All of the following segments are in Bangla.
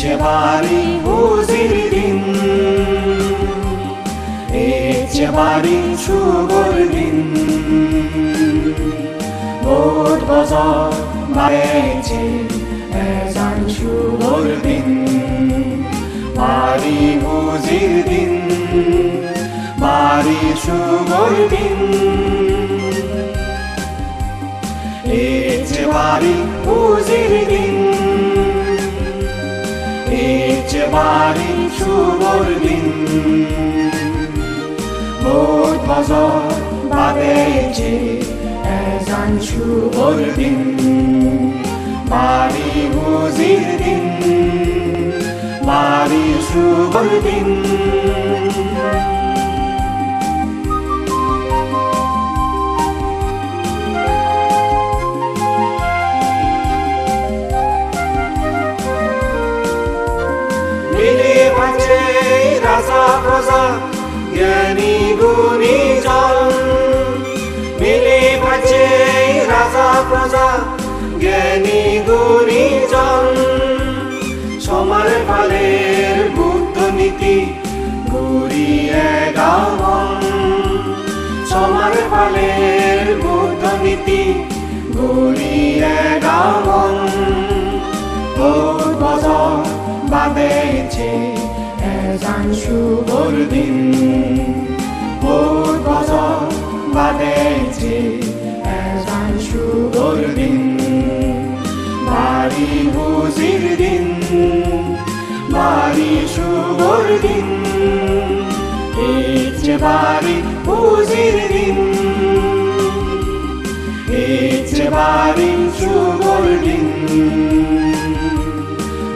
বাড়ি হুজির দিন, বাড়ি শুভর দিন। ভোট বজর বাজছে এজান শুভর দিন, বাড়ি হুজির দিন, বাড়ি শুভর দিন। বাড়ি হুজির দিন, বাড়ি শুভর দিন। ভোট বজর বাজছে এজান শুভর দিন, বাড়ি হুজির দিন, বাড়ি শুভর দিন। রাজা প্রজা জ্ঞানী গুণীজন, মিলে বাঁচে রাজা প্রজা জ্ঞানী গুণীজন। সমার ফালের বুদ্ধ নীতি ঘুরিয়ে গামন, সমার ফালের বুদ্ধ নীতি ঘুরিয়ে গামন। ভোট বজর বাজছে এজান শুভর দিন, ভোট বজর বাজছে এজান শুভর দিন। বাড়ি হুজির দিন, বাড়ি শুভর দিন। বাড়ি হুজির দিন, বাড়ি শুভর দিন।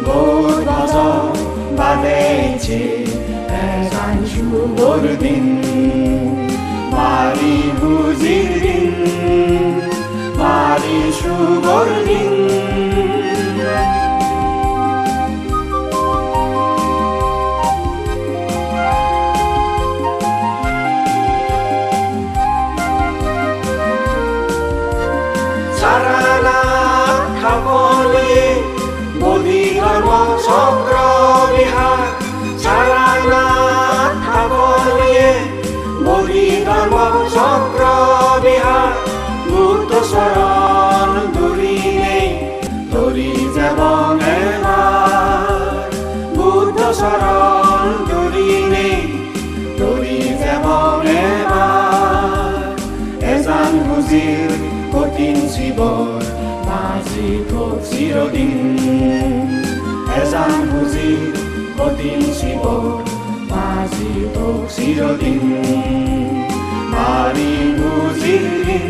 ভোট বজর বাজছে এজান শুভর দিন, বাড়ি হুজির দিন, বাড়ি শুভর দিন। সারা রাত খাবলে মোদি ধর্ম চক্র বিহার, সারা রাত খাবলে মোদি ধর্ম চক্র বিহার। মুক্ত শরণ দূরি নেই ধরি যাব এবার, বুদ্ধ শরণ দূরি নেই ধরি যাব এবার। এজান হুজির কঠিন শিবর বাজি থোক চিরদিন, এজান হুজির কঠিন শিবর বাজি থোক চিরদিন। বাড়ি হুজির দিন,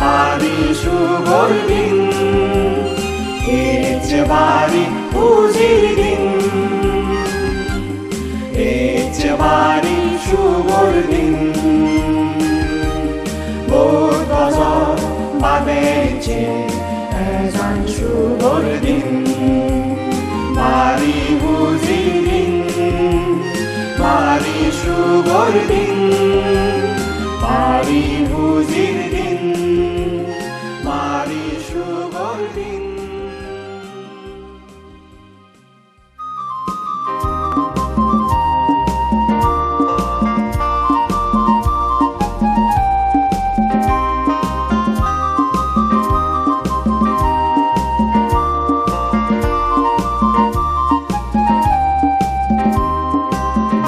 বাড়ি শুভর দিন। বাড়ি হুজির দিন, বাড়ি শুভর দিন। ভোট বজর বাজছে এজান শুভর দিন, বাড়ি হুজির দিন, বাড়ি শুভর দিন। বাড়ি হুজির দিন, বাড়ি শুভর দিন।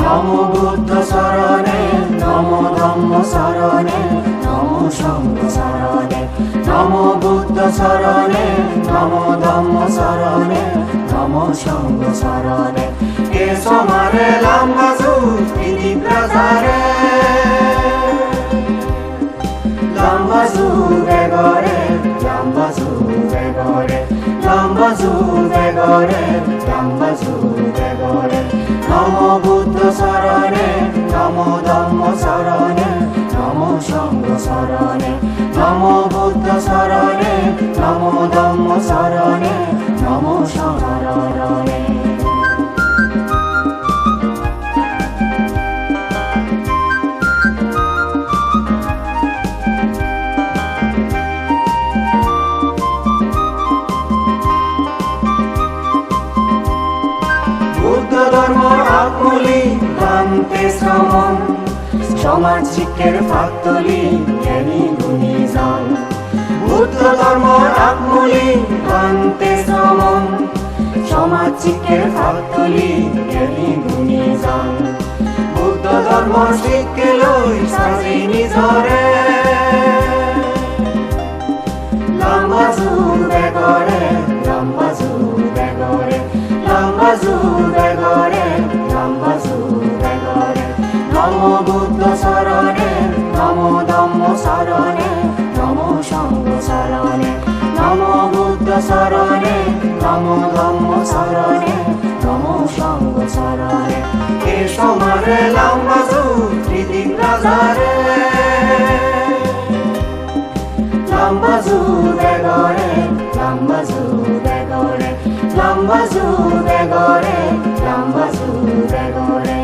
নমো বুদ্ধ শরণে, নমো ধম্ম শরণে, নমো সংঘ শরণে। নমো বুদ্ধ শরণে, নমো ধম্ম শরণে, নমো সংঘ শরণে। কে সমারে লাম্বাজু ইতি প্রসারে, লাম্বাজু বেগরে, লাম্বাজু বেগরে, লাম্বাজু বেগরে, লাম্বাজু বেগরে। নমো বুদ্ধ শরণে, নমো ধম্ম শরণে, নমো সংঘ শরণে। নমো বুদ্ধ শরণে, নমো ধম্ম শরণে, নমো শরণে। অন্তে শ্রমণ সমাজ শিক্ষের ফাঁকতলি জ্ঞানী গুণীজন বুদ্ধ ধর্ম রাগমূলি অন্তে শ্রমণ সমাজ শিক্ষের ফাঁকতলি জ্ঞানী গুণীজন বুদ্ধ ধর্ম শিক্ষে লই সাজি নিজরে লম্বা জুড়ে গড়ে লম্বা জুড়ে গড়ে লম্বা জুড়ে গড়ে লম্বা জুড়ে গড়ে নম বুদ্ধ শরণে নম ধম্ম শরণে নম সঙ্গ শরণে নম বুদ্ধ শরণে নম ধম্ম শরণে নম সঙ্গ শরণে এ সমারে লম্বা জুড়ি রাজারে লম্বা জুড়ে গড়ে লম্বা জুড়ে গড়ে লম্বা জুড়ে গড়ে লম্বা জুড়ে গড়ে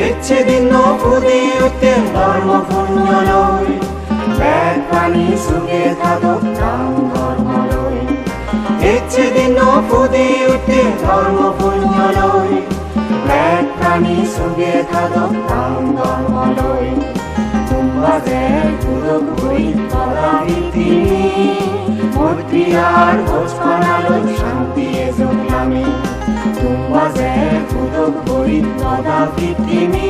ইচ্ছে দিন ফুদি উঠতে ধর্ম পুণ্য লয় ব্যাগ পানি সুগে থাকো প্রাণ ধর্ম লয় ইচ্ছে দিন ফুদি উঠতে ধর্ম পুণ্য লয় ব্যাগ পানি সুগে থাকো প্রাণ ধর্ম লয় কুম্বাজের পুরক বই তদাবি তিনি মৈত্রী আর ভোজপানালয় শান্তি এজোক নামে কুম্বাজের পুরক বই তদাবি তিনি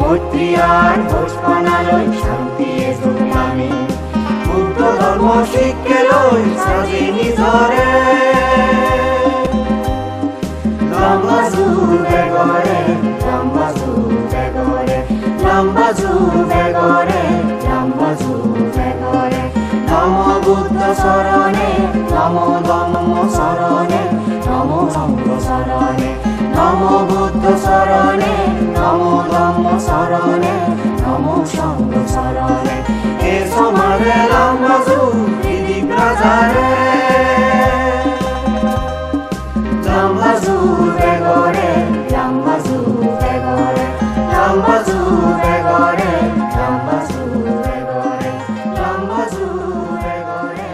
মৈত্রী আর ভোজপানালয় শান্তি এজোক নামে বুদ্ধ ধর্ম শিক্ষে লই সাজি নিজরে লম্বা জুড়ে গড়ে লম্বা জুড়ে গড়ে লম্বা জুড়ে গড়ে লম্বা জুড়ে গড়ে নম বুদ্ধ শরণে নম ধম্ম শরণে নম সঙ্গ শরণে নম বুদ্ধ শরণে নম ধম্ম শরণে নম সঙ্গ শরণে এ সমারে লম্বা জুড়ি রাজারে লম্বা জুড়ে গড়ে লম্বা জুড়ে গড়ে লম্বা জুড়ে গড়ে লম্বা জুড়ে গড়ে লম্বা জুড়ে গড়ে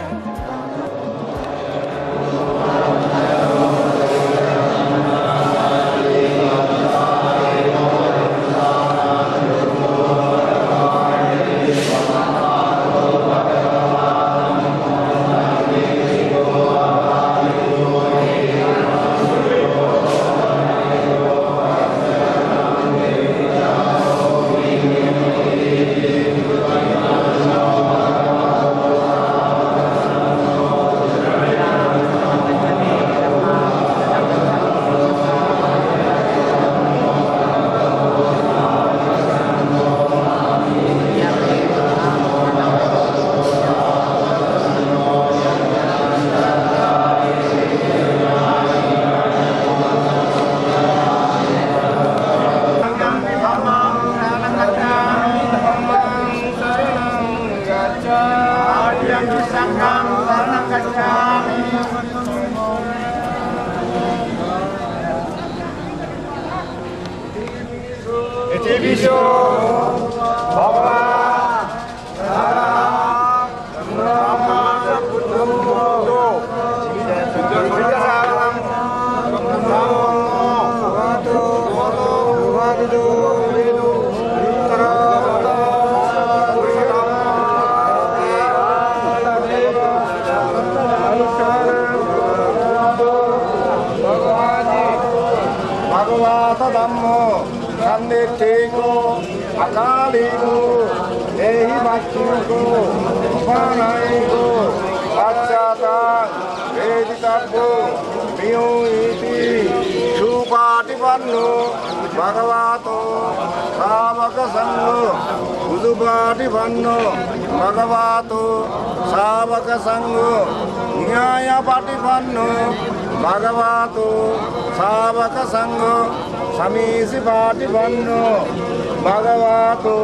Bhagavato Savaka Sangho Udupati Vanno Bhagavato Savaka Sangho Nyaya Pati Vanno Bhagavato Savaka Sangho Samisi Pati Vanno Bhagavato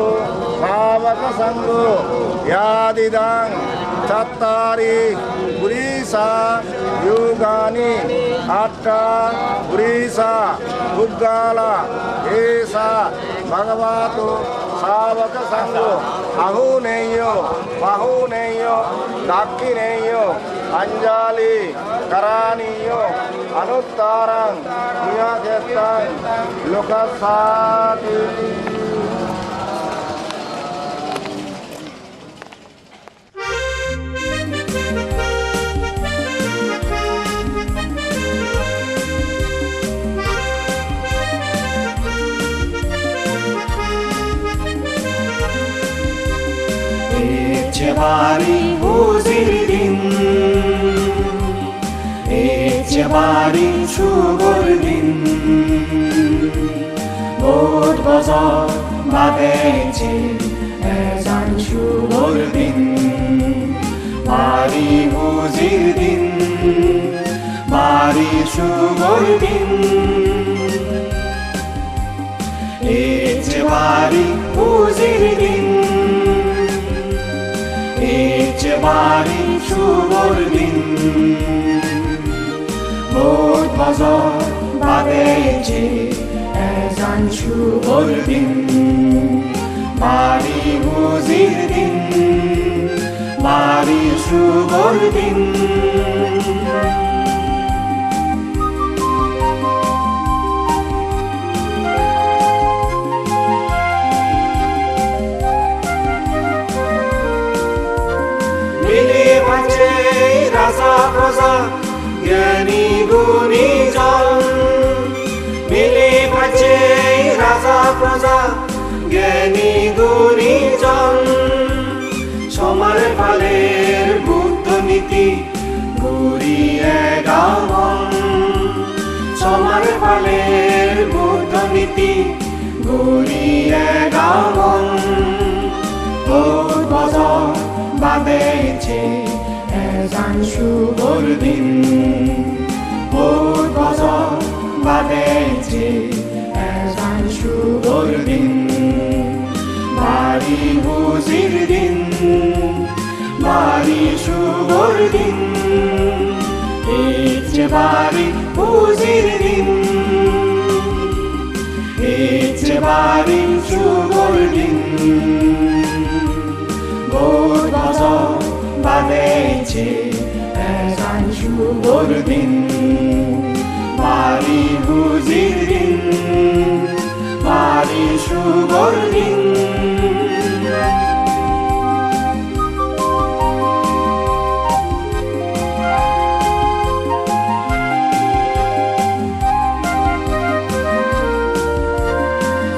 Savaka Sangho Yadidang Chattari Purisa Yugani Atta Purisa Uggala ఏసా భగవాతో సావక సంగో అహునేయో బహునేయో దాక్షిణేయో అంజలి కరానీయో అనుత్తారం నియాక్షేత్రం లోకసాతి Ecebari huzirdin Ecebari şugurdin Bod bazar badece ezan şugurdin Bari huzirdin Bari şugurdin Ecebari huzirdin Ecebari şugurdin Bod bazar badece ezan şugurdin Bari huzirdin Bari şugurdin রাজা প্রজা জ্ঞানী গুণী জন মিলে বাঁচে রাজা প্রজা জ্ঞানী গুণী জন সমার ফালের বুদ্ধ নীতি ঘুরিয়ে গামন সমার ফালের বুদ্ধ নীতি ঘুরিয়ে গামন বোধ বজর বাঁধেছে ezan şugurdin Bod bazar badece ezan şugurdin Bari huzirdin Bari şugurdin Ecebari huzirdin Ecebari şugurdin Bod bazar badece ezan şugurdin Bari huzirdin Bari şugurdin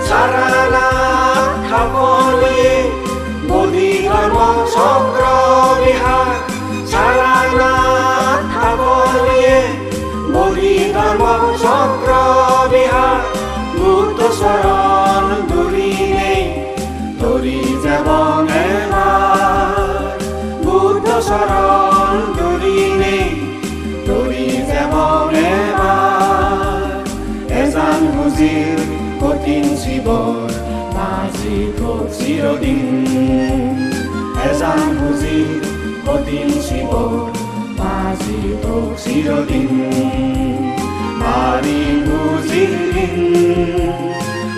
sarana khabole bodhi ধর্ম চক্র বিহার সারানা খাবলিয়ে বলি ধর্ম চক্র বিহার বুদ্ধ শরণ দূরি নেই তরি যেমন বুদ্ধ শরণ দূরি নেই তরি যেমন এজান হুজির কঠিন শিবর মাঝি থোক চিরদিন ezan হুজির কঠিন শিবর মাঝি থোক চিরদিন Bari huzirdin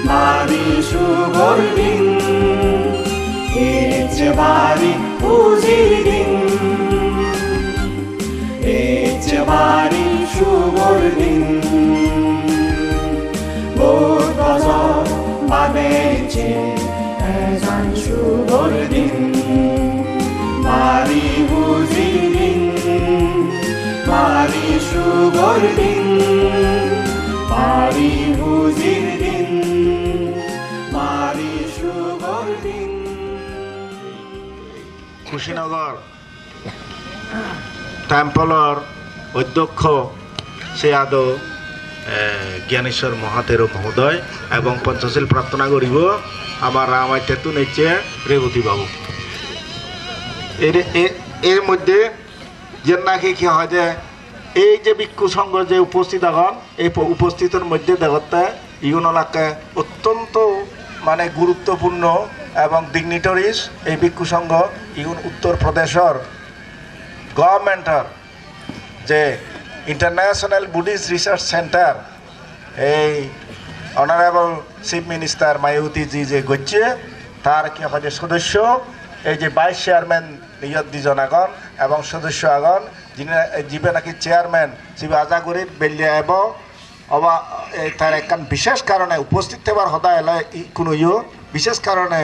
Bari şugurdin Ecebari huzirdin Ecebari şugurdin Bod bazar badece ezan şugurdin Bari huzirdin Bari şugurdin Bari huzirdin Bari şugurdin Kushinagar টেম্পলৰ অধ্যক্ষ শ্ৰী জ্ঞানেশ্বৰ মহাতেৰ মহোদয় এবং পঞ্চশীল প্ৰাৰ্থনা কৰিব আমাৰ ৰামাইতেতু নেচে রেবতী বাবু এর মধ্যে যে নাকি কি হয় যে এই যে ভিক্ষু সংঘ যে উপস্থিত এখন এই উপস্থিতের মধ্যে দেখতে ইগুনলাকে অত্যন্ত মানে গুরুত্বপূর্ণ এবং ডিগনিটরিজ এই ভিক্ষু সংঘ ইগুন উত্তর প্রদেশের গভর্নমেন্টের যে ইন্টারন্যাশনাল বুদ্ধিস্ট রিসার্চ সেন্টার এই অনারেবল চিফ মিনিস্টার মায়াবতী জি যে গচ্ছে তার কি হয় সদস্য এই যে ভাইস চেয়ারম্যান ইয়াত দুজন আগন এবং সদস্য আগন যিনি যিবে নাকি চেয়ারম্যান শিব আজাগরির বেলিয়া এব অবা তার একখান বিশেষ কারণে উপস্থিত হবার হতা এলা কোনো বিশেষ কারণে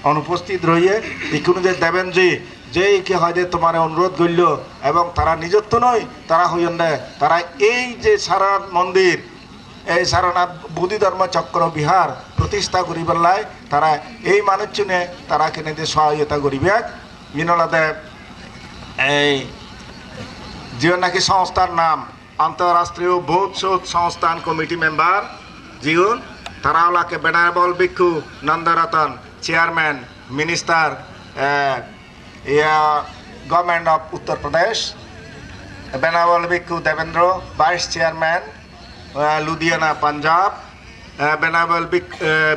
অনুপস্থিত রইয়ে ইকুনো যে দেবেনজি যে কি হয় যে তোমার অনুরোধ করল এবং তারা নিজত্ব নয় তারা হইন তারা এই যে সারনাথ মন্দির এই সারনাথ বুদ্ধি ধর্ম চক্র বিহার প্রতিষ্ঠা করিবার তারা এই মানুষজনে তারা কেনে যে সহায়তা করিবে মিনলাদে এই যে নাকি সংস্থার নাম আন্তঃরাষ্ট্রীয় বৌদ্ধ শোধ সংস্থান কমিটি মেম্বার জিউন তারা ওলাকে venerable Bhikkhu Nandratan chairman minister government of Uttar Pradesh venerable Bhikkhu Devendra vice chairman Ludhiana Punjab venerable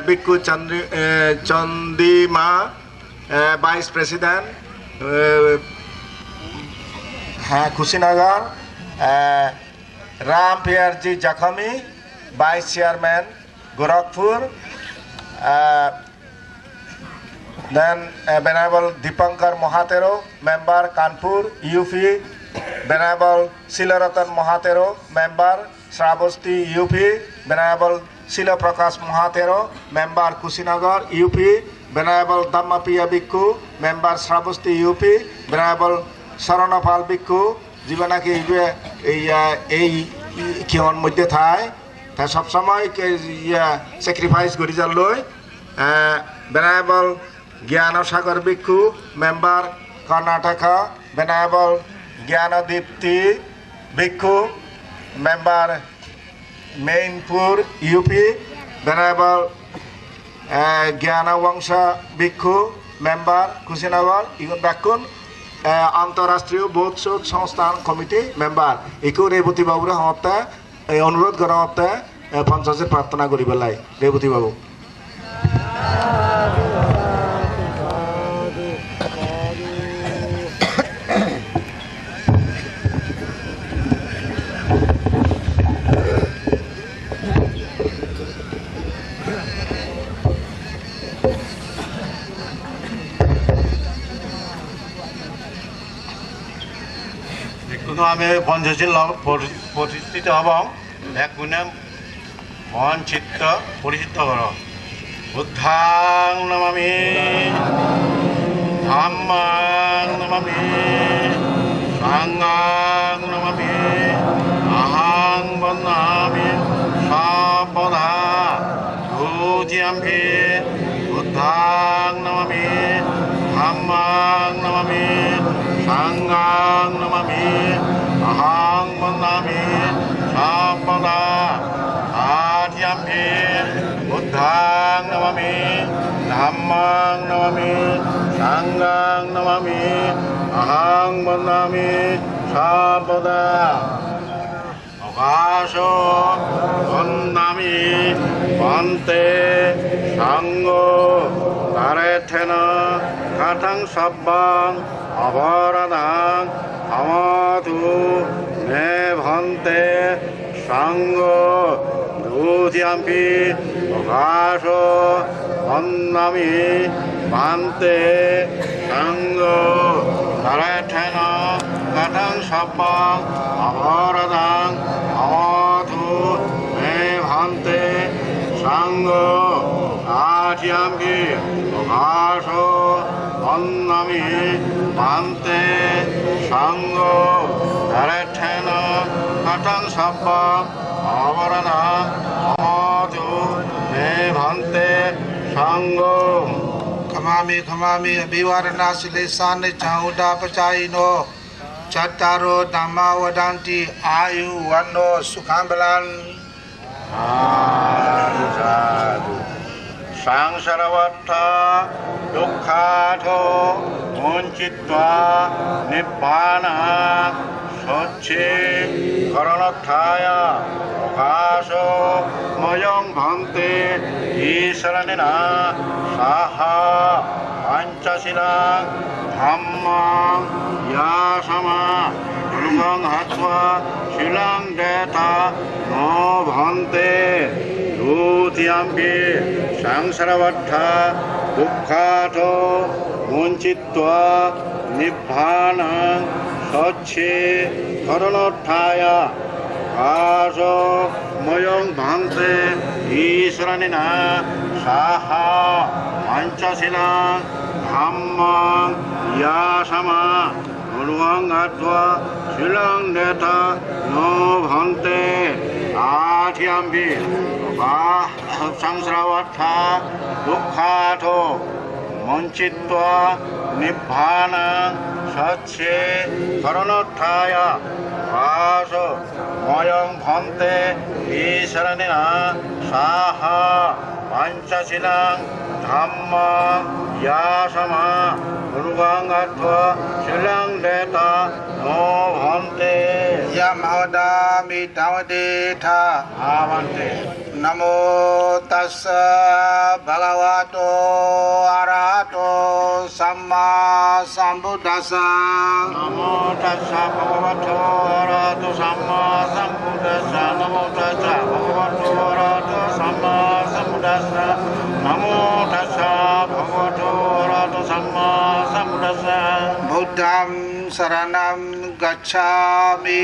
Bhikkhu Chandima vice president হ্যাঁ Kushinagar Ram Piyarji Jakhmi vice chairman Gorakhpur then venerable Dipankar Mahathero member Kanpur UP venerable Shilratan Mahathero member Shravasti UP venerable Shilprakash Mahathero member Kushinagar UP venerable Dhammapiya Bhikkhu member Shravasti UP বেনারবল শরণপাল ভিক্ষু যিবা নাকি এই কিহর মধ্যে থায় তা সবসময় স্যাক্রিফাইস করি যার লই বেনারবল জ্ঞানসাগর ভিক্ষু মেম্বার কর্ণাটকা বেনারবল জ্ঞানদীপ্তি ভিক্ষু মেম্বার মেইনপুর ইউপি বেনারবল জ্ঞানবংশ ভিক্ষু মেম্বার কুশিনগর ইগুন ব্যাকুন আন্তঃরাষ্ট্রীয় বৌদ্ধ শোধ সংস্থান কমিটি মেম্বার ইকু রেবতী বাবুরে হমতে অনুরোধ করা হতে পঞ্চায়েতের প্রার্থনা করিবার লাই রেবতী বাবু আমি পঞ্চায়েতের প্রতিষ্ঠিত হব এক গুণে মন চিত্ত পরিচিত কর বুদ্ধাং নমামি ধাম্মাং নমামি সাংঘাং নমামি আহাং বন্দামি সপদা ভূজিয়াম্ভি বুদ্ধাং নমামি ধাম্মাং নমামি সাংঘাং নমামি আহাং বন্দামি সপদা আর্যাম্ভি বুদ্ধাং নমামি ধাম্মাং নমামি সাংঘাং নমামি আহাং বন্দামি সপদা অকাশ বন্দামি বন্তে সাঙ্গ কারেথেন কাঠং সব্বাং অপরাধাং আমাতু মে ভন্তে সাঙ্গ দুধিয়াম্পি অকাশ বন্দামি ভান্তে সাঙ্গ কারেথেন কাঠং সব্বাং অপরাধাং আমাতু মে ভান্তে সাঙ্গ আঠিয়াম্পি অকাশ বন্দামি ভান্তে সাঙ্গ কারেথেন কাঠং সব্বাং অপরাধাং আমাতু মে ভান্তে সাঙ্গ खमामि अभिवारणाशिलेशान चाहुडा पचाइनो चत्तारो धम्मा वदन्ति आयु वन्नो सुखं बलं সংসারবদ্ধ দুঃখাথ মুঞ্চিত্বা নিব্বান সচ্ছে করণথায় অকাশ ময়ং ভন্তে ঈশ্বরেণা সাহা পঞ্চশীলা ধাম্মাং ইয়াসমা দুর্গং হত্বা শিলাং দেতা নো ভন্তে দুতিয়াম্পি সংসারবদ্ধা দুঃখাতো মুঞ্চিত্বা নিব্বানাং সচ্ছে করণোত্থায়া আশো ময়ং ভান্তে ঈশ্বরানিনা সাহা পঞ্চশীলাং ধাম্মাং ইয়াসামা অনুয়াং আত্মা শিলং নেতা নো ভান্তে আঠিয়াম্পি সংসারবদ্ধা দুঃখাতো মুঞ্চিত্বা নিব্বানাং সচ্ছে করণোত্থায়া আশো ময়ং ভন্তে ঈশ্বরানিনা সাহা পঞ্চশীলাং ধাম্মাং ইয়াসমা গুরুগাং আত্মা শিলং নেতা no ভন্তে Yamadami Tamadeta avante Namo Tassa Bhagavato Arahato Samma Sambuddhassa namo tassa bhagavato arahato samma sambuddhassa namo tassa bhagavato arahato samma sambuddhassa namo tassa bhagavato arahato samma sambuddhassa Buddham Saranam Gacchami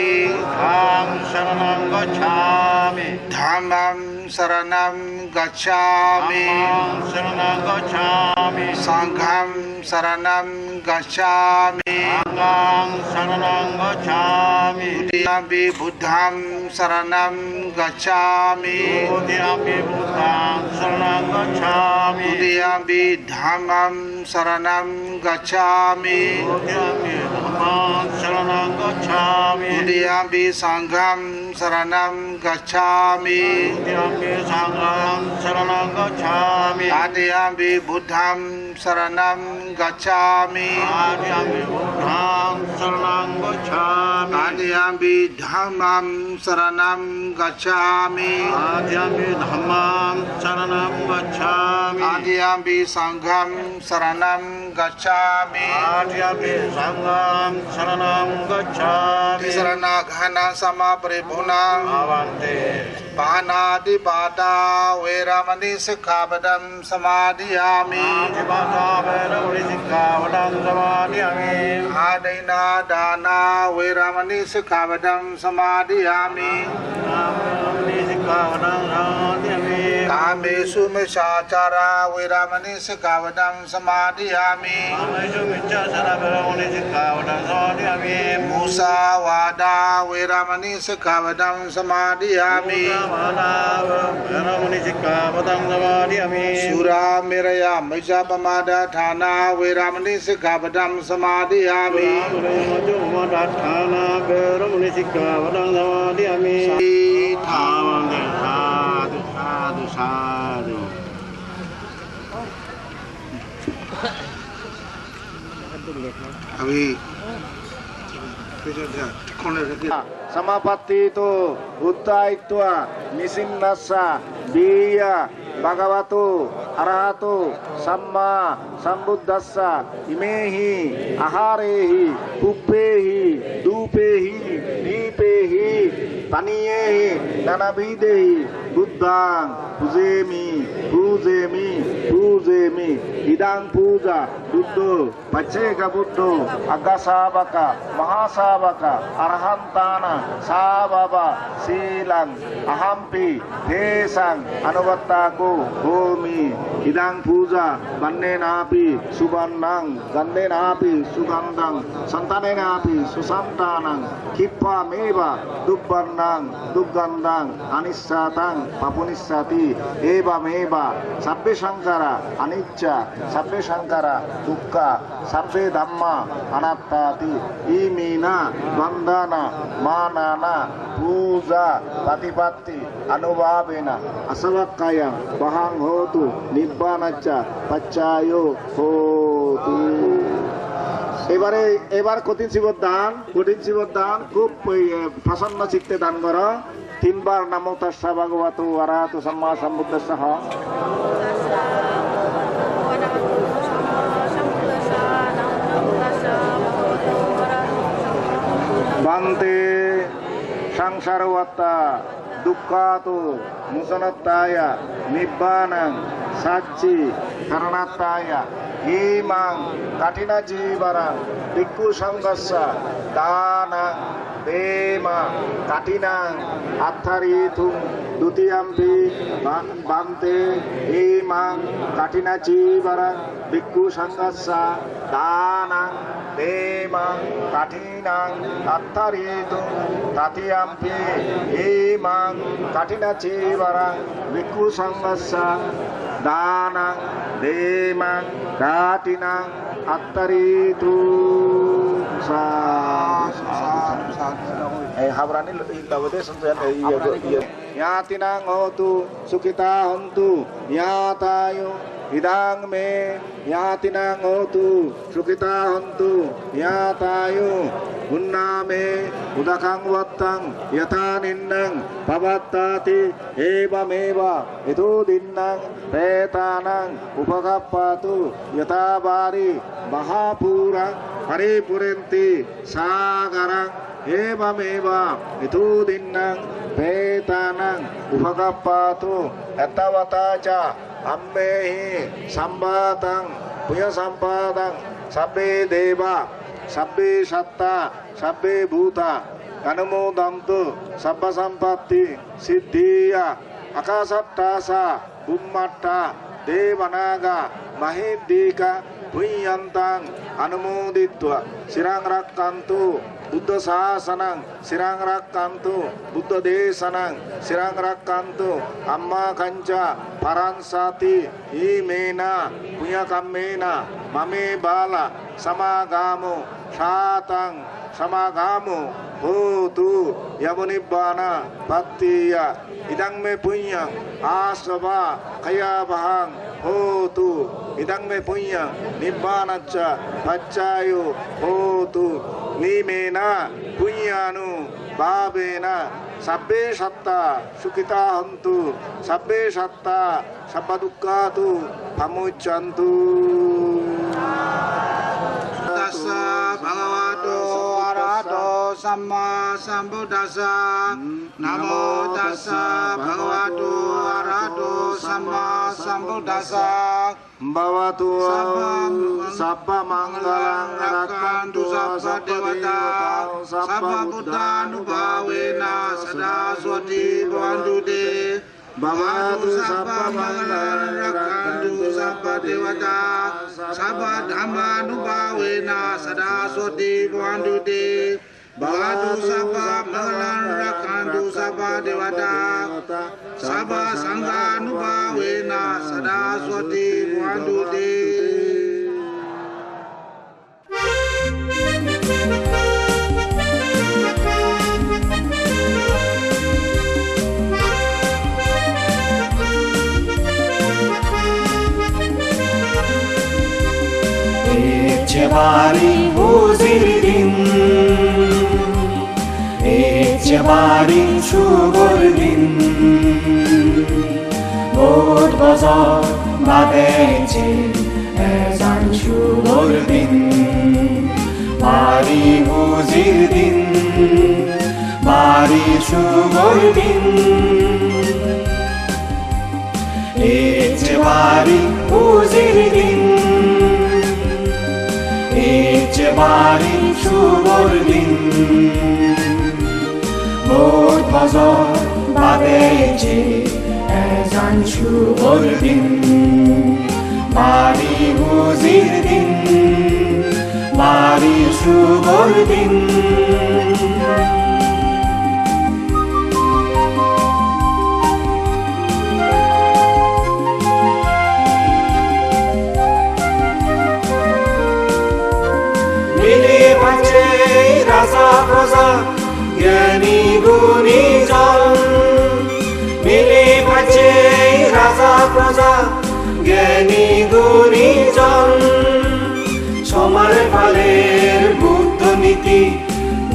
Dham saranam gacchami Dhammam Saranam Gacchami Dhammam saranam gacchami Sangham Saranam Gacchami Sangham saranam gacchami Dutiyampi Buddham Saranam Gacchami Dutiyampi buddham saranam gacchami Dutiyampi Dhammam Saranam Gacchami Dutiyampi dhammam saranam gacchami Dutiyampi Sangham Saranam Gacchami Dutiyampi sangham saranam gacchami Tatiyampi Buddham Saranam Gacchami Dutiyampi buddham saranam gacchami Tatiyampi Dhammam Saranam Gacchami Dutiyampi dhammam saranam gacchami Tatiyampi Sangham Saranam Gacchami Dutiyampi sangham saranam gacchami Tisarana Ghana Sama Paripurna avante Pahanadi Pada Veramani Sikkhapadam Samadhiyami Adipata veramani sikkhapadam samadhiyami Adaina Dana Veramani Sikkhapadam Samadhiyami Veramani sikkhapadam samadhiyami Kamesu Mishachara Veramani Sikkhapadam Samadhiyami Kamesu miccācara veramani sikkhapadam samadhiyami Musa Vada Veramani Sikkhapadam Samadhiyami veramani sikkhapadam samadhiyami Sura Miraya Mijapamada Thana Veramani Sikkhapadam Samadhiyami Majumadathana veramani sikkhapadam samadhiyami Avante sadhu sadhu sadhu Avi Samapatti itu Uttaitwa Nisinnassa Biya Bhagavato Arahato Samma Sambuddhassa Imehi Aharehi Puppehi Dupehi Nipehi Paniyehi Nanabidehi Buddhang Pujemi Pujemi Pujemi Idang Puja Buddho Paceka Buddho Agasabaka Mahasabaka Arahantana Sababa Silang Ahampi Desang Anuvattaku Homi Idang Puja Bannenapi Subannang Gandenapi Sugandang Santanenapi Susantanang Kippa Meva Dubbannang Duggandang Anissatang Papunissati Eva Meva Sabbe Shankara Anicca Sabbe Shankara Dukkha Sabbe Dhamma Anattati Imina Vandana Manana Puja Patipatti Anubhavena Asavakkaya Bahang Hotu Nibbanacha Pacchayo Hotu এবার কঠিন শিবর দান খুব প্রসন্ন চিত্তে দান করো তিনবার নামো তাস্সা ভগবতো আরহাতো Samaa সম্বুদ্ধস্সঃ Bhante সংসারবত্তা দুঃখাতো musanataya nibbanang sachi karanataya imang katina jibarang bhikkhu sanghassa dana dema katinang attaritum dutiyampi bante imang katina jibarang bhikkhu sanghassa dana dema katinang attaritum tatiyampi imang katina jibarang bhikkhu sanghassa danang demang katinang attaritu habrani tawade sanjan yatinang hotu sukita hontu yatayo idang me yatinang hotu sukita hontu yatayo unname udakang wattang yataninnang pavattati evameva itu dinnang petanang upakappatu yatabari mahapurang paripurenti sagarang evameva itu dinnang petanang upakappatu etawataca ammehi sambatang punya sampadang sabbe deva sabbe satta sabbe bhuta anumodantu sabba sampatti siddhiya akasattasa bummatta devanaga mahiddika punyantang anumoditva sirang rakkantu buddha sasanang sirang rakkantu buddha desanang sirang rakkantu amma kanca paransati imena punya kammena mame bala samagamo satang samagamo hotu yamunibbana pattiya idang me punya asava kaya bahang hotu idang me punya nibbanacha paccayo hotu nimena punyanu babena sabbe satta sukita hantu sabbe satta sabba dukkatu pamuccantu Tassa bhagavato arahato samma sambuddhassa namo tassa bhagavato arahato samma sambuddhassa bhavatu sabba manggalang rakkantu sabba devata sabba buddhanubhavena sada swati bhavantu te bhavatu sabba manggalang rakkantu sabba devata sabba dhammanubhavena sada swati bhavantu te bhavatu sabba manggalang rakkantu sabba devata sabba sanghanubhavena sada swati bhavantu te Eccevari huzirdin Eccevari shugordin Bod bazar badece ezan shugordin Bari huzirdin Bari shugordin Eccevari huzirdin Eccevari shugordin Bod bazar badece ezan shugordin Bari huzirdin Bari shugordin Rasa prosa জ্ঞানী গুণীজন মিলে পাচ্ছে রাজা প্রজা জ্ঞানী গুণীজন সমার ফালের বুদ্ধ নীতি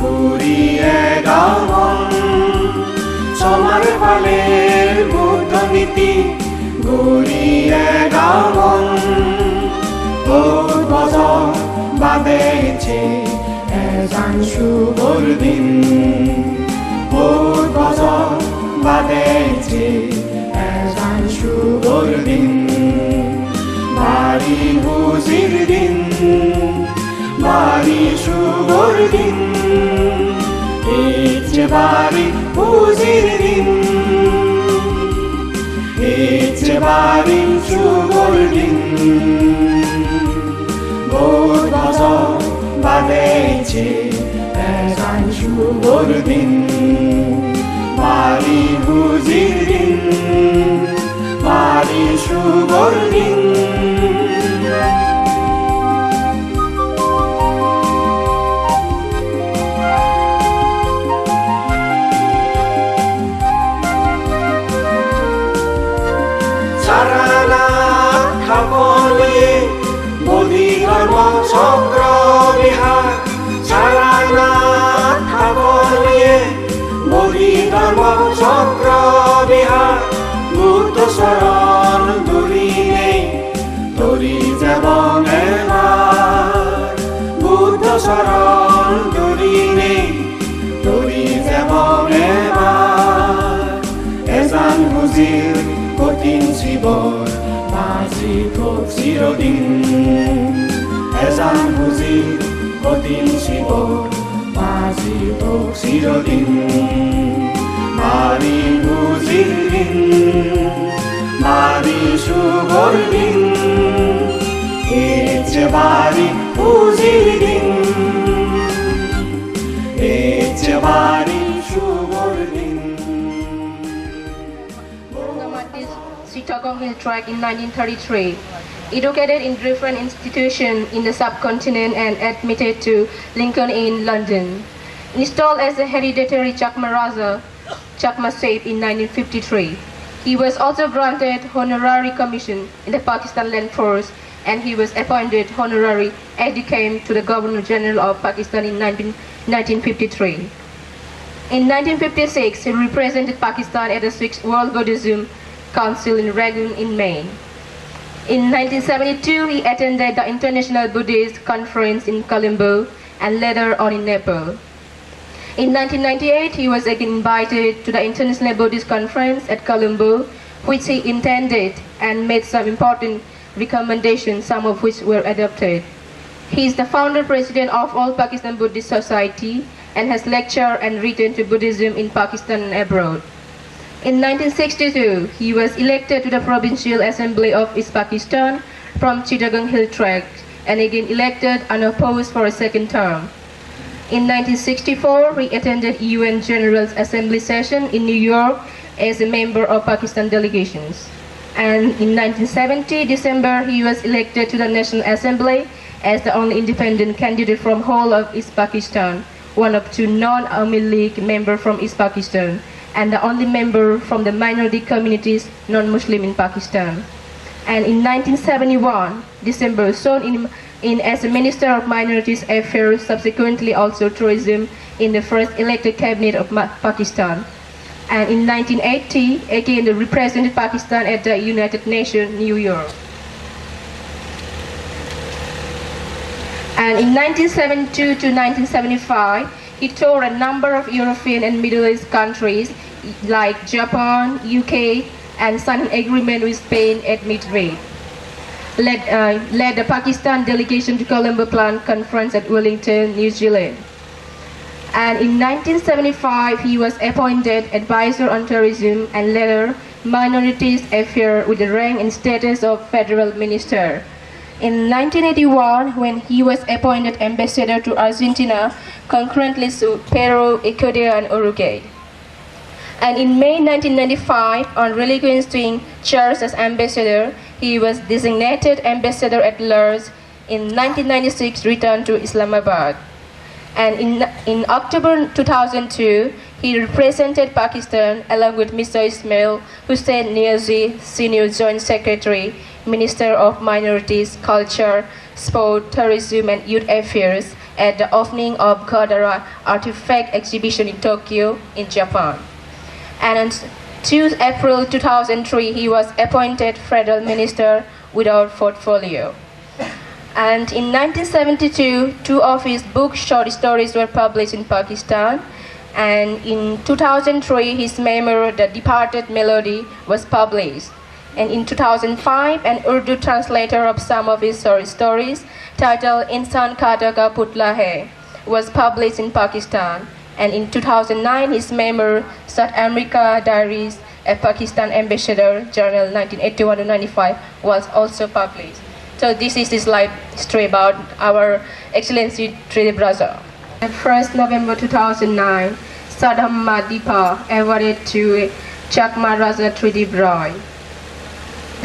ঘুরিয়ে গামন সমার ফালের বুদ্ধ নীতি ঘুরিয়ে গামন বোধ বজন বাঁধেছে ezan shugordin Bod bazar badece দিন ভারী খুশির দিন ভারী শুভর দিন ঈদ যে ভারী খুশির দিন ঈদ যে ভারী শুভর দিন বহুত বছর বাদেছে এসান শুভর দিন ভারী খুশির দিন ভারী শুভর দিন সারানা সকলে মোদি ধর্ম চক্র বিহার সারানা সকলে মোদি ধর্ম চক্র বিহার বুদ্ধ শরণ ধরি নেই ধরি যাব এবার বুদ্ধ শরণ ধরি নেই ধরি যাব এবার এজান হুজির কঠিন জীবন মাঝি থোক চিরদিন এজান হুজির কঠিন জীবন মাঝি থোক চিরদিন ভারী খুশির দিন ভারী শুভর দিন ঈদ যে ভারী খুশির দিন ঈদ যে ভারী শুভর দিন Chittagong Hill Tract in 1933. Educated in different institutions in the subcontinent and admitted to Lincoln Inn, London. Installed as a hereditary Chakma Raja, Chakma Saif in 1953. He was also granted honorary commission in the Pakistan Land Force and he was appointed honorary aide-de-camp to the Governor General of Pakistan in 1953. In 1956, he represented Pakistan at the 6th World Buddhism Council in Rangoon in May. In 1972, he attended the International Buddhist Conference in Colombo and later on in Nepal. In 1998, he was again invited to the International Buddhist Conference at Colombo, which he attended and made some important recommendations, some of which were adopted. He is the founder president of All Pakistan Buddhist Society and has lectured and written to Buddhism in Pakistan and abroad. In 1962, he was elected to the Provincial Assembly of East Pakistan from Chittagong Hill Tract and again elected unopposed for a second term. In 1964, he attended UN General Assembly session in New York as a member of Pakistan delegations. And in 1970, December, he was elected to the National Assembly as the only independent candidate from whole of East Pakistan, one of two non-Army League members from East Pakistan, and the only member from the minority communities non-Muslim in Pakistan. And in 1971, December, sworn in as a Minister of Minorities Affairs, subsequently also tourism in the first elected cabinet of Pakistan. And in 1980, again represented Pakistan at the United Nations, New York. And in 1972 to 1975, he toured a number of European and Middle East countries like Japan, UK, and signed an agreement with Spain at Madrid. Led the Pakistan delegation to Colombo Plant Conference at Wellington, New Zealand. And in 1975, he was appointed advisor on tourism and later minorities affairs with the rank and status of federal minister. In 1981, when he was appointed ambassador to Argentina, concurrently to Peru, Ecuador, and Uruguay. And in May 1995, on relinquishing charge as ambassador, he was designated ambassador at large. In 1996, returned to Islamabad. And in October 2002, he represented Pakistan along with Mr. Ismail Hussein Niazi, Senior Joint Secretary, Minister of Minorities, Culture, Sport, Tourism and Youth Affairs at the opening of Gadara Artifact Exhibition in Tokyo, in Japan. And on 2 April 2003, he was appointed Federal Minister without portfolio. And in 1972, 2 of his book short stories were published in Pakistan. And in 2003, his memoir, The Departed Melody, was published. And in 2005, an Urdu translator of some of his short stories, titled Insan Khada Ka Putla Hai, was published in Pakistan. And in 2009, his memoir, South America Diaries, a Pakistan Ambassador, Journal 1981-95, was also published. So this is his life story about our Excellency Tridib Raja. On 1st November 2009, Saddam Madipa awarded to Chakma Raja Tridib Roy.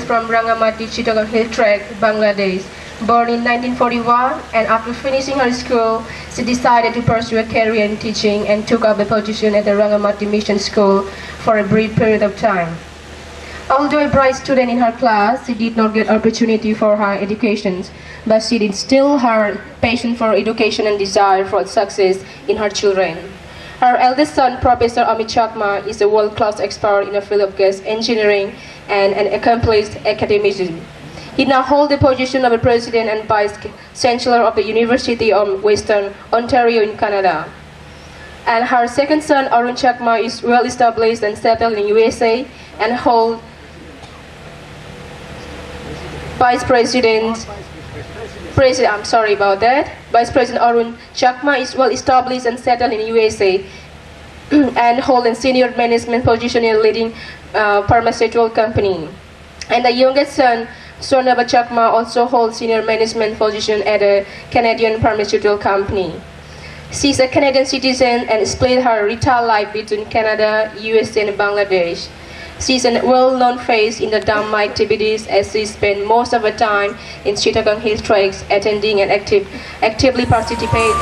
From Rangamati, Chittagong Hill Track, Bangladesh. Born in 1941, and after finishing her school, she decided to pursue a career in teaching and took up a position at the Rangamati Mission School for a brief period of time. Although a bright student in her class, she did not get opportunity for higher education, but she did still her passion for education and desire for success in her children. Her eldest son, Professor Amit Chakma, is a world-class expert in the field of gas engineering and an accomplished academician. He now holds the position of the President and Vice Chancellor of the University of Western Ontario in Canada. And her second son, Arun Chakma, is well established and settled in USA and holds Vice President Arun Chakma is well established and settled in USA and holds a senior management position in a leading pharmaceutical company. And the youngest son, Swarnabha Chakma, also holds senior management position at a Canadian pharmaceutical company. She is a Canadian citizen and split her retired life between Canada, USA, and Bangladesh. She is a well-known face in the Dhamma activities as she spent most of her time in Chittagong Hill Tracks, attending and actively participating.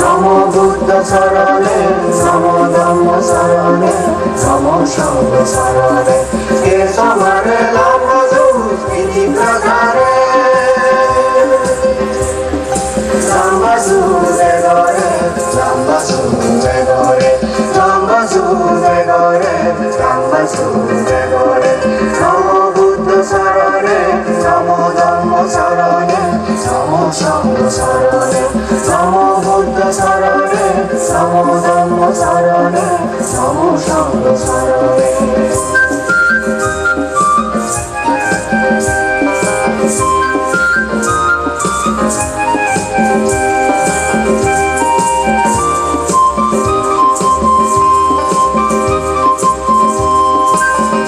Namo Buddha Sarane, Namo Dhamma Sarane, Namo Sangha Sarane, Kesamare Lamazu, Vidi Pradhare, Lambazu Vedore, Lambazu Vedore, Lambazu Vedore, Lambazu Vedore, Namo Buddha Sarane, Namo Dhamma Sarane, Namo Sangha Sarane, Namo Buddha Sarane, Namo Dhamma Sarane, Namo Sangha Sarane.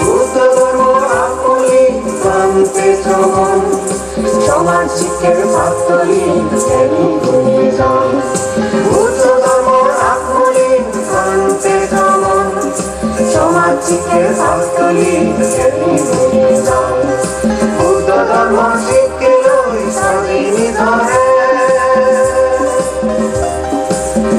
Buddha Dharma Akuli, Bante Traman, Shamar Chiker Bhaktali, Teni Gunizan. Buddha Dharma Akuli, Bante Traman, Shamar Chiker Bhaktali, Teni Gunizan. Buddha Dharma Shikkeloi Sajini Dhare,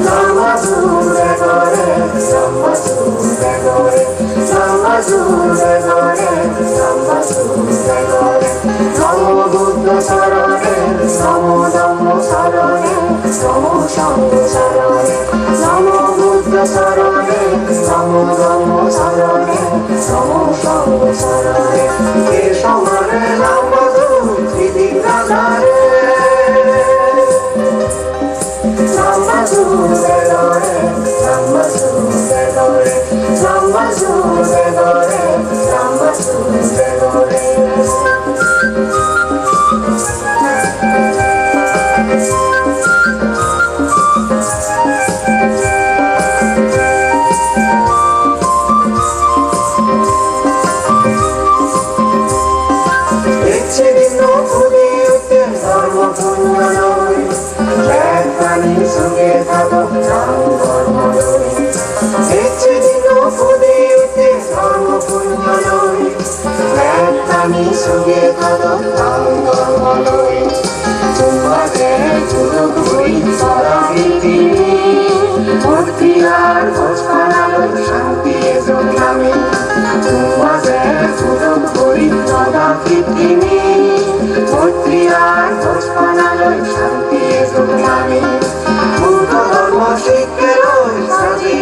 Namazu Vedore, Namazu Vedore, Namazu Vedore, Namazu Vedore, Namo Buddha Sarane, Namo Dhamma Sarane, Namo Sangha Sarane, Namo Buddha Sarane, Namo Dhamma Sarane, Namo Sangha Sarane, Kesamare Lamazu, Vidi Pradhare, Namazu Vedore, Namazu Vedore, Namazu Vedore, Namazu Vedore. Shanti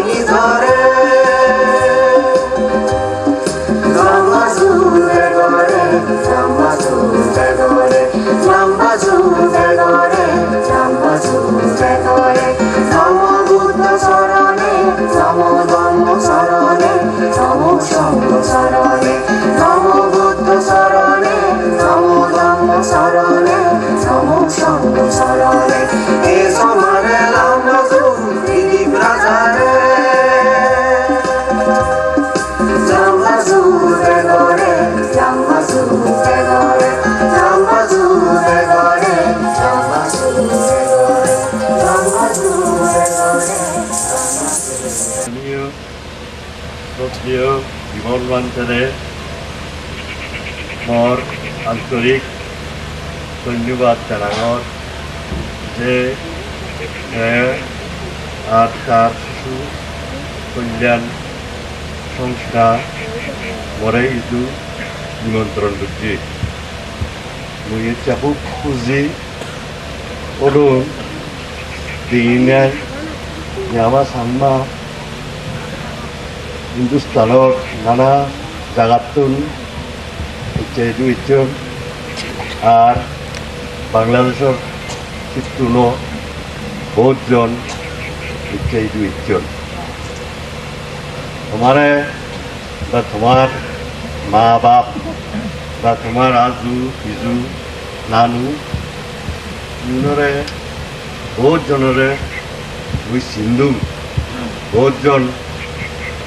গভর্নমেন্টরে মোর আন্তরিক ধন্যবাদ জানাঙর যে আর তার শিশু কল্যাণ সংস্থা মরে ইদু নিমন্ত্রণ করছি মুই চাপু খুঁজি করুন দিনে আমার সামনা হিন্দুস্তানের নানা জায়গাতুন ইচ্ছু ইচ্ছু আর বাংলাদেশের চিত্তুনো বহুতজন ইচ্ছু ইচ্ছু তোমারে বা তোমার মা বাপ বা তোমার আজু পিজু নানু ইউনরে বহুত জনরে মুই সিন্ধু বহুতজন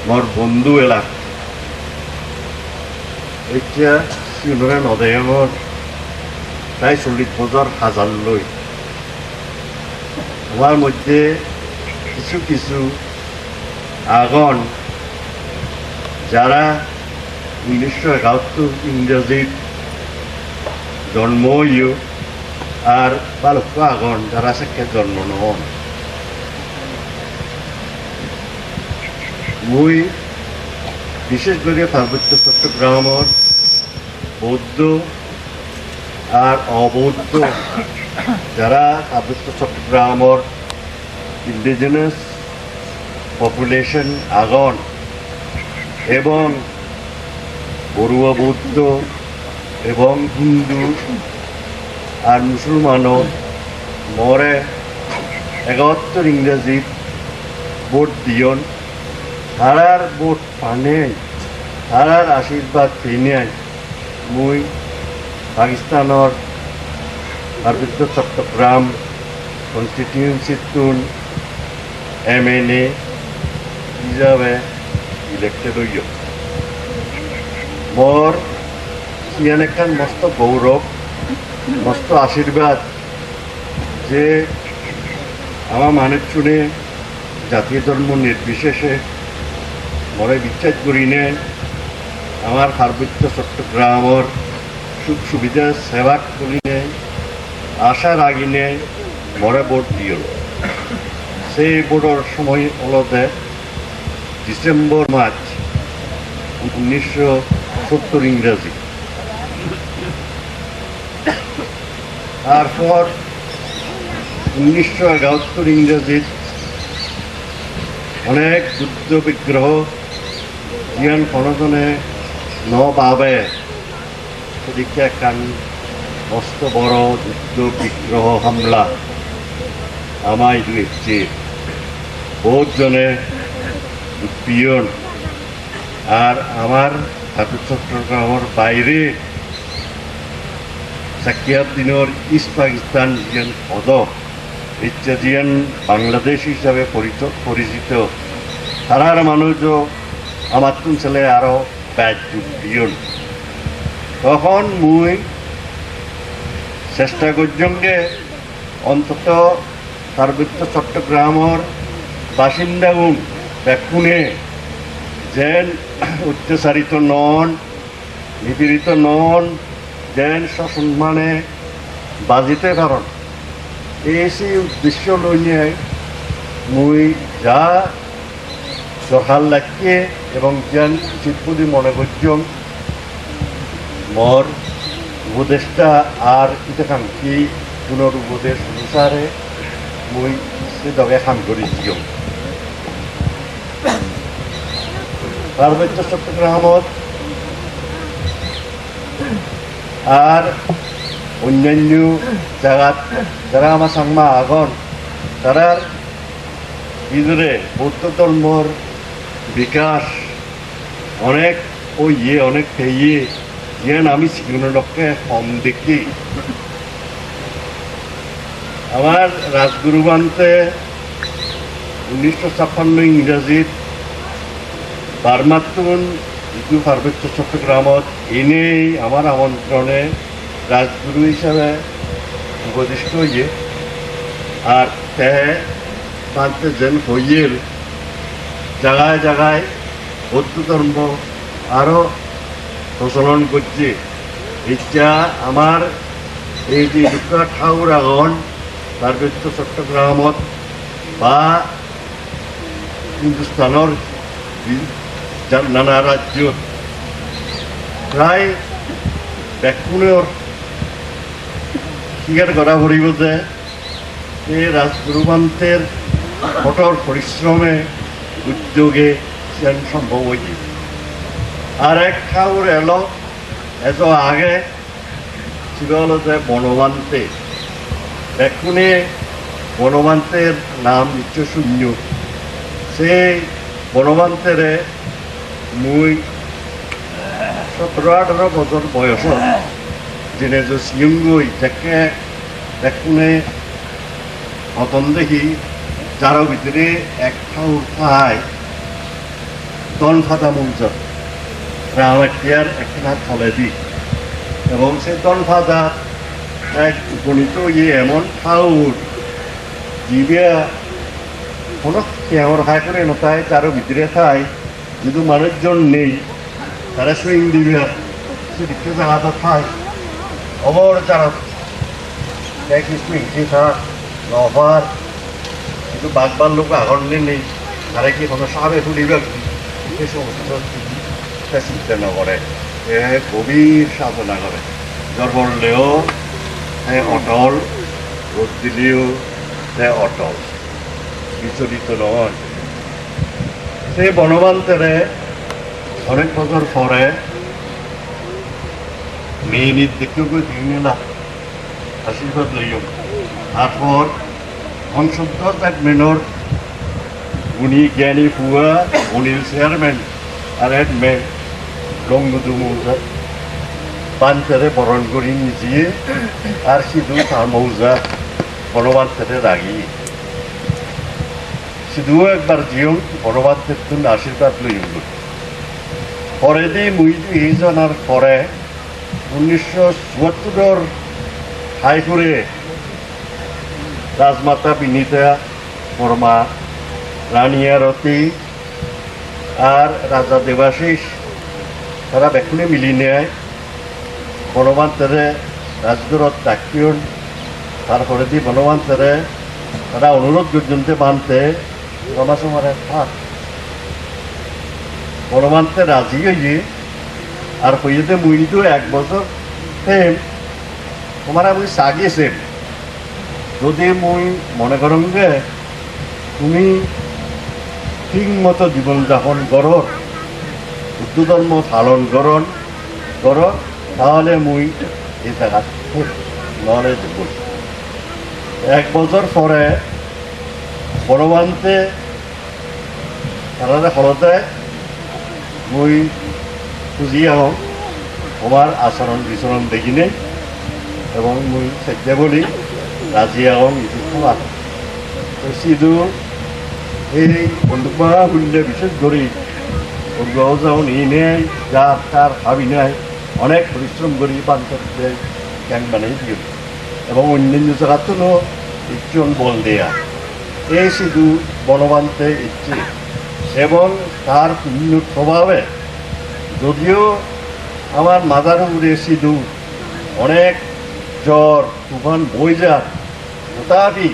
মোর বন্ধু এলাক এতিয়া সিউনরে নদেয়ঙর প্রায় 40 বছর হাজার লই আমার মধ্যে কিছু কিছু আগন যারা 1971 ইংরেজিত জন্ম হইও আর বালক আগন যারা সেকে জন্ম নহন মুই বিশেষ করে পার্বত্য চট্টগ্রামের বৌদ্ধ আর অবৌদ্ধ যারা পার্বত্য চট্টগ্রামের ইন্ডিজিনাস পপুলেশন আগন এবং বড়ুয়া বৌদ্ধ এবং হিন্দু আর মুসলমানও মরে 71 ইংরেজিত ভোট দিয়ন তারার ভোট পানে তারার আশীর্বাদ পেনে মুই পাকিস্তানের পার্বত্য চট্টগ্রাম কনস্টিটিউয়েন্সিতুন MNA হিসাবে ইলেক্টেড হইল মোর ইয়ান একখান মস্ত গৌরব মস্ত আশীর্বাদ যে আমার মানুষ শুনে জাতীয় ধর্ম নির্বিশেষে মরে বিশ্বাস করি নে আমার পার্বত্য চট্টগ্রামের সুখ সুবিধা সেবা করি নে আশা রাগি নে মরে ভোট দিও সেই ভোটের সময় হলতে ডিসেম্বর মাস 1970 ইংরেজি তারপর 1971 ইংরেজিত অনেক যুদ্ধ বিগ্রহ জিয়ান কোনোজনে নভাবে সেদিকে একখান মস্ত বড় যুদ্ধ বিগ্রহ হামলা আমায় দুয়েছে বহুত জনে পিয়ন আর আমার পার্বত্য চট্টগ্রামের বাইরে সাকিয়াত দিনের ইস্ট পাকিস্তান জিয়ান পদ ইচ্ছা জিয়ান বাংলাদেশ হিসাবে পরিচিত তারার মানুষও আমার তুন ছেলে আরও ব্যাচ দিয়ন তখন মুই চেষ্টা করজঙ্গে অন্তত পার্বত্য চট্টগ্রামের বাসিন্দাগুন বেকুনে যেন অত্যাচারিত নন নিপীড়িত নন যেন সসম্মানে বাজিতে পারন এই উদ্দেশ্য লইয়ে মুই যা দরকার লাগিয়ে এবং যেন উচিত বলে মনে করছম মোর উপদেশটা আর ইতাকাঙ্ক্ষী পুনর উপদেশ অনুসারে মুই সে দগে কাম করি দিও পার্বত্য চট্টগ্রামত আর অন্যান্য জায়গাত যারা আমার সাংমা আগন তারার ভিতরে বৌদ্ধ ধর্মর বিকাশ অনেক অনেক পেয়ে যেন আমি সিগুণকে কম দেখি আমার রাজগুরু বানতে 1956 ইংরেজিত বার্মাতুন যিটো পার্বত্য চট্টগ্রামত এনেই আমার আমন্ত্রণে রাজগুরু হিসাবে উপদিষ্ট হইয়ে আর তে মানতে যেন হইয়ের জায়গায় জায়গায় বৌদ্ধ ধর্ম আরও প্রচলন করছে। ইচ্ছা আমার এই যে দুটা ঠাউর আগন পার্বত্য চট্টগ্রামত বা হিন্দুস্তানের নানা রাজ্যত প্ৰায় ব্যাকুণৰ স্বীকাৰ কৰা ফুৰিব যে এই রাজগুরুবান্তের কঠোর পরিশ্রমে উদ্যোগে সেন সম্ভব হয়েছে। আর এক ঠাউর এলো এত আগে ছিল হলো যে বনবান্তে। এখনে বনবান্তের নাম নিত্য শূন্য। সেই বনবান্তেরে মুই 17-18 বছর বয়সত যেনে যে সিয়ংগই তাকে এখনে হতন দেখি যার ভিতরে এক ঠাউর ঠাই দন ফাটা মঞ্চত রামাটিয়ার একটা থলে দি এবং সেই দন ফাটা এক উপনীত ইয়ে এমন ঠাউর জিবে কোনো কেমন হাই করে নতায় তার ভিতরে ঠাই যদি মানুষজন নেই তারা সুইং দিবে সেদিকে জায়গাটা ঠাই অবর যারা এক সুইং থাক নভার কিন্তু বাগবার লোক আগরণে নেই তারা কি কোনো সাবে ফুলিবে সে সমস্ত চিন্তা না করে গভীর সাধনা করে জ্বর বললেও অটল রোদ দিলেও অটল বিচলিত নয়। সেই বনবান্তেরে অনেক বছর পরে মেয়ে দেখতেও দিনে না আশীর্বাদ লইও। তারপর অনশুদ্ধ মেনর গুণী জ্ঞানী ফুয়া অনিল চেয়ারম্যান আর হেডম্যান লঙ্গুদু মৌজা বান্তারে বরণ করি নিজে আর সিধু তার মৌজা বনবান্তারে রাগি সিধু একবার জীবন বনবান্তের জন্য আশীর্বাদ লইল। পরে দিয়ে মুই এই জানার পরে 1974 ঠাই করে রাজমাতা বিনীতা বর্মা, রানিয়া রতি আর রাজা দেবাশিস তারা বেকুনে মিলি নেয় বনবান্তারে রাজদূরত ডাকিয়ন। তারপরে দিয়ে বনবান্তারে তারা অনুরোধ পর্যন্ত বানতে রমাসমারে থাক বনবান্তে রাজি হইয়ে আর হইতে মুই তো 1 বছর ফেম তোমার আমি সাগিয়েছেন যদি মুই মনে করুন যে তুমি ঠিক মতো জীবনযাপন করো বুদ্ধ ধর্ম পালন করো তাহলে মুই এই জায়গা নহলে দেব। 1 বছর পরে বনবান্তে তারা ফলতে মুই খুঁজি আহোঁ আমার আচরণ বিচরণ দেখি নেই এবং মুই সত্য বলি রাজি আহোঁ ইটো খাবার সিধু এই বন্ধুপা বুঝলে বিশেষ করে বন্ধুও যাও নিয়ে নেই যার তার ভাবি নাই অনেক পরিশ্রম করি বান্ধবদের ক্যান বানিয়ে দিও এবং অন্যান্য জায়গাতেও একজন বল দেয়া এই সিধু বনবান্তে ইচ্ছে এবং তার পুণ্য প্রভাবে যদিও আমার মাথার উপরে সিধু অনেক জ্বর তুফান বই যায় তথাপি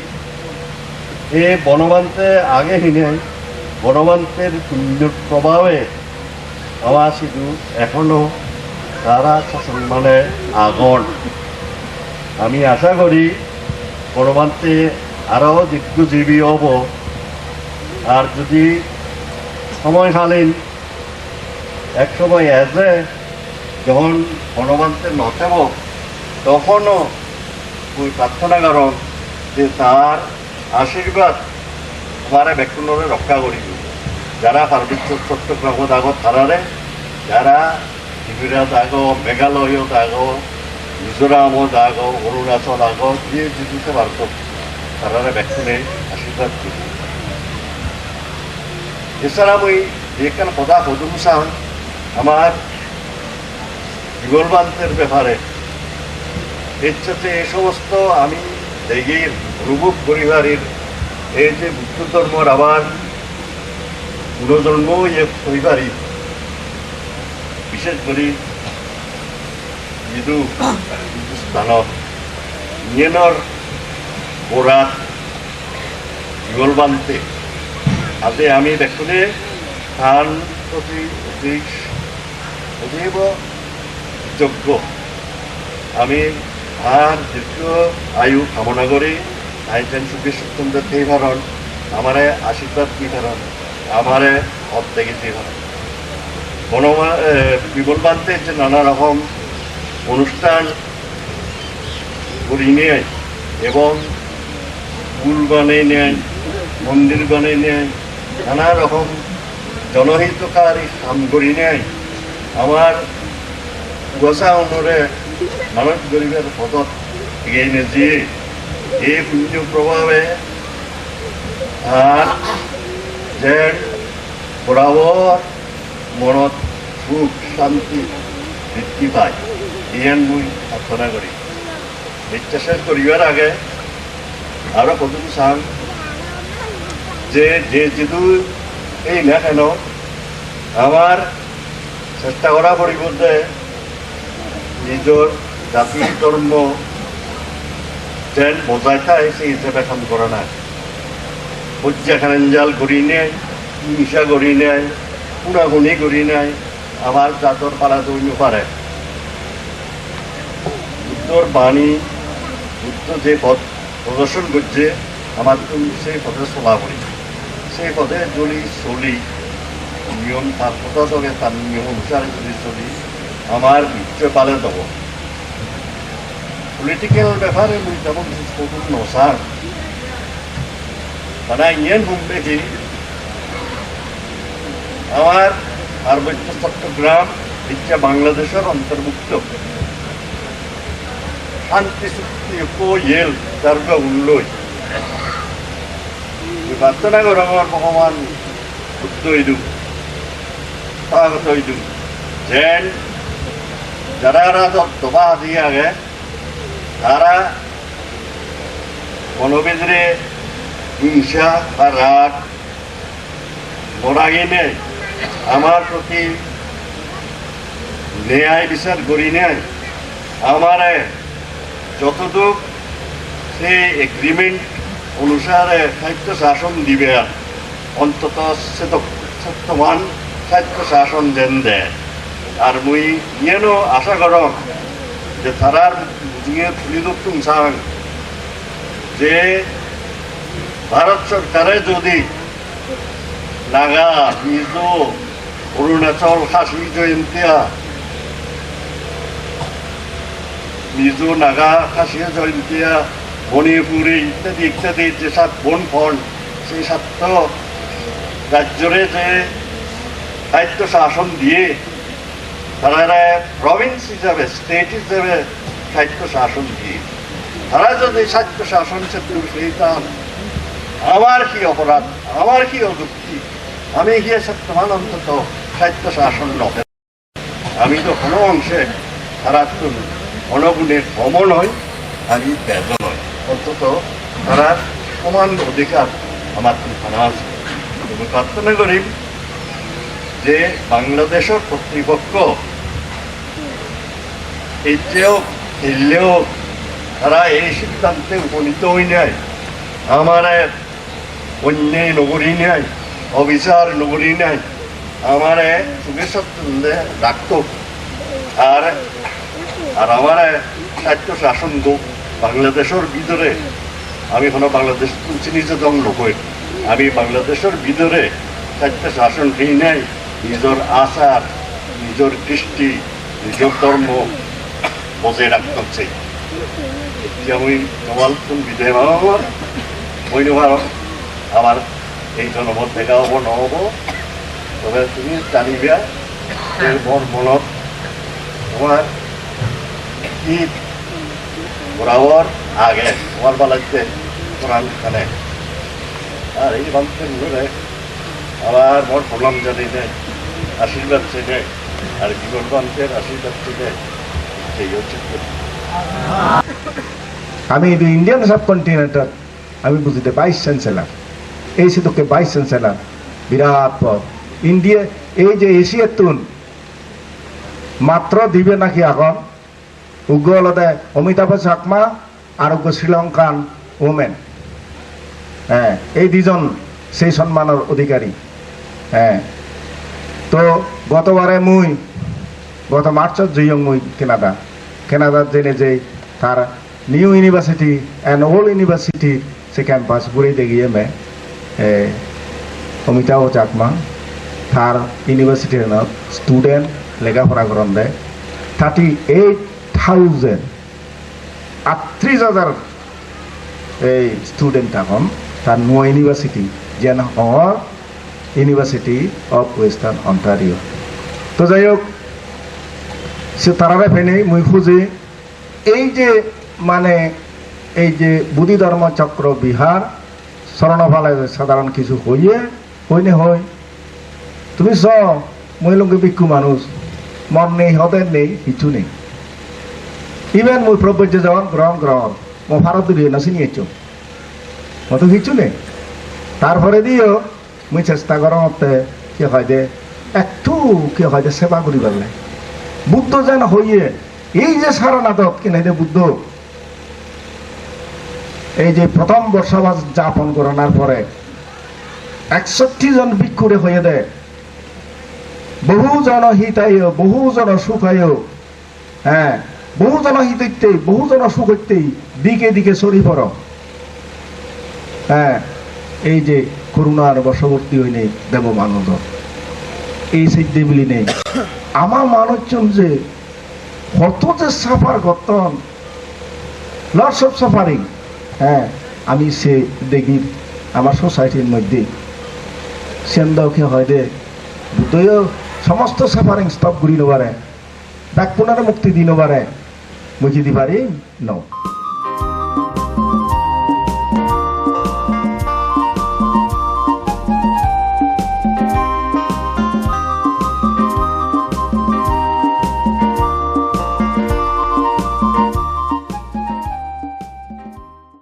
এ বনবান্তে আগে হিনে বনবান্তের পুণ্যর প্রভাবে আমার সিধু এখনো তারা মানে আগন। আমি আশা করি বনবান্তে আরও দীর্ঘজীবী হব আর যদি সময়কালীন এক সময় এসে যখন বনবান্তে নথেব তখনও ওই প্রার্থনা কারণ যে তার আশীর্বাদ তোমারে ব্যক্তিরে রক্ষা করিব যারা পার্বত্য চট্টগ্রামত আগত তারারে যারা ত্রিপুরাত আগ মেঘালয়ত আগ মিজোরামত আগ অরুণাচল আগ যে যেতে পারত তারারে ব্যক্তিরে আশীর্বাদ করি। এছাড়া মই যেখানে কথা সদুম চান আমার জীবনবান্তের ব্যাপারে এর সাথে এ সমস্ত আমি দেখি অনুভব পরিবারের এই যে বুদ্ধ ধর্মর আবার পুনর্জন্ম পরিবারই বিশেষ করে যিটো স্থানত ইউনিয়নৰ বৰাত বিমল বান্তে আজি আমি দেখোনে ধান প্ৰতি অতীব যোগ্য আমি আর দীর্ঘ আয়ু কামনা করি আইটেন সুখী সুন্দর দিই ভারণ আমারে আশীর্বাদ দিই ভারণ আমারে অর্ধেকে দিই ভারণ বিমল বান্তে যে নানা রকম অনুষ্ঠান করি নিয়ে এবং স্কুল বানিয়ে নেয় মন্দির বানিয়ে নেয় নানা রকম জনহিতকারী কাম করি নেয় আমার কুয়াশা অনুরে মানব গরিবের পদত এগিয়ে নিয়ে এই পুণ্য প্রভাবে আর যে বরাবর মনত সুখ শান্তি বৃদ্ধি পায় ইয়ান মুই প্রার্থনা করি বিশ্বাস করিবার আগে আরো কতটুকু চান যে যেহেতু এই না কেন আমার চেষ্টা করা পরিবর্তে নিজের জাতি ধর্ম যেন বজায় থাকে সেই হিসেবে কাম করা না হজ্জা খানজাল করি নেয় হিংসা করি নেয় গুণাগুণি করি নেয় আমার জাতর পাড়া তৈরি পারে বুদ্ধর বাণী বুদ্ধ যে পথ প্রদর্শন করছে আমার তুমি সেই পথে চলা করি সেই পথে যদি চলি নিয়ম তার কথা চলে তার নিয়ম অনুসারে যদি চলি আমার নিশ্চয় পালে দেব পলিটিক্যাল ব্যাপারে মুই তেমন কিছু নসার মানে ইয়েন ঘুমবে কি আমার পার্বত্য চট্টগ্রাম এটা বাংলাদেশের অন্তর্ভুক্ত শান্তি চুক্তি ইয়েল তার উল্লয় প্রার্থনা করো আমার ভগবান বুদ্ধ হইদু স্বাগত হইদু যেন যারা দবা দিয়ে আগে তারা মনোবিদ্রে হিংসা বা রাগ বরাগি নেই আমার প্রতি ন্যায় বিচার করি নেই আমারে যতটুক সেই এগ্রিমেন্ট অনুসারে সাহিত্য শাসন দিবে অন্তত সত্যমান সাহিত্য শাসন যেন দেয় আর মুই ইয়েনো আশা করম যে তারার বুঝিয়ে তুলি দপ্তুম চান যে ভারত সরকারে যদি নাগা মিজো অরুণাচল খাসি জয়ন্তিয়া মিজো নাগা খাসি জয়ন্তিয়া মণিপুরে ইত্যাদি ইত্যাদি যে সাত বন ফন্ড সেই সাত রাজ্যরে যে সাহিত্য শাসন দিয়ে তারা প্রভিন্স হিসাবে স্টেট হিসাবে সাহিত্য শাসন দিয়ে তারা যদি সাহিত্য শাসন সেইতাম আমার কি অপরাধ আমার কি অযুক্তি আমি গিয়ে সত্যমান অন্তত সাহিত্য শাসন নয় আমি তো কোনো অংশে তারা তো অনগুণের কম নয় আমি বেদ নয় অন্তত তারা সমান অধিকার আমার থানা আছে আমি প্রার্থনা করি যে বাংলাদেশের কর্তৃপক্ষ এতেও খেললেও তারা এই সিদ্ধান্তে উপনীত হই নাই আমার অন্যায় নগরী নাই অবিচার নগরী নাই আমার সুখে সত্যে রাখত আর আর আমার সাহিত্য শাসন বাংলাদেশের ভিতরে আমি কোনো বাংলাদেশ চিনিতে দল নকই আমি বাংলাদেশের ভিতরে সাহিত্য শাসন ঠিক নাই নিজের আচার নিজের কৃষ্টি নিজের ধর্ম বজায় রাখতে চাই এতিয়া আমি তোমাল কোন বিদায় আমার মই নোভার আমার এই জনমত দেখা হব নহব তবে তুমি জানিবা মোর মনত তোমার কি বরাবর আগে তোমার বেলাতে কোরআন খানে আর এই বালতে ঘুরে আবার মোর প্রণাম জানি দেয় আশীর্বাদ চেনে আর জীবন বান্তের আশীর্বাদ চেনে সেই হচ্ছে আমি ইন্ডিয়ান সাবকন্টিনেন্টের আমি বুঝিতে ভাইস চ্যান্সেলার এই সেতুকে ভাইস চ্যান্সেলার বিরাট পদ ইন্ডিয়া এই যে এশিয়ার তুন মাত্র দিবে নাকি এখন উগ্র হলতে অমিতাভ চাকমা আর শ্রীলঙ্কান ওমেন, হ্যাঁ এই দুজন সেই সম্মানের অধিকারী। হ্যাঁ তো গতবারে গত মার্চত জয়ং কেনাডার জেনে যে তার new university and old university say campus ঘুরে দেখিয়ে অমিতাভ চাকমা তার ইউনিভার্সিটির স্টুডেন্ট লেখাপড়া করেন দেয় 38,000 38,000 এই স্টুডেন্ট এখন তার নোয়া ইউনিভার্সিটি যেন ইউনিভার্সিটি অফ ওয়েস্টার্ন অন্টারিও। তো যাই হোক সে তারারে ফেনে মুই খুঁজে এই যে মানে এই যে বুদ্ধি ধর্ম চক্র বিহার শরণফালে সাধারণ কিছু হইনে হয় তুমি চ মই লোকে ভিক্ষু মানুষ মন নেই হদের নেই কিছু নেই ইভেন মই প্রবজ্য যাওয়ান গ্রহণ মো ভারত দিয়ে না চিনিয়েছ মতো কিছু নেই। তারপরে দিও মুই চেষ্টা করতে কি হয় যে একটু কি হয় যে সেবা করি পারলে বুদ্ধ যেন হইয়ে এই যে সারনাথত কিনে যে বুদ্ধ এই যে প্রথম বর্ষাবাস যাপন করানোর পরে 61 জন ভিক্ষুরে হয়ে দেয় বহু জন হিতায় বহু জন সুখায়, হ্যাঁ বহু জন হিতৈতেই বহু জন সুখৈতেই দিকে দিকে সরি পড়, হ্যাঁ এই যে করুণার বশবর্তী হই নেই দেব মানব এই সিদ্ধি মিলি নেই আমার মানুষজন যে কত যে সাফার করতন লটস অফ সাফারিং। হ্যাঁ আমি সে দেখি আমার সোসাইটির মধ্যে সেন্দাওকে হয় দে বুদ্ধও সমস্ত সাফারিং স্টপ ঘুরি নবারে ব্যাক পুনরে মুক্তি দিন পারে মুখি দি পারি ন।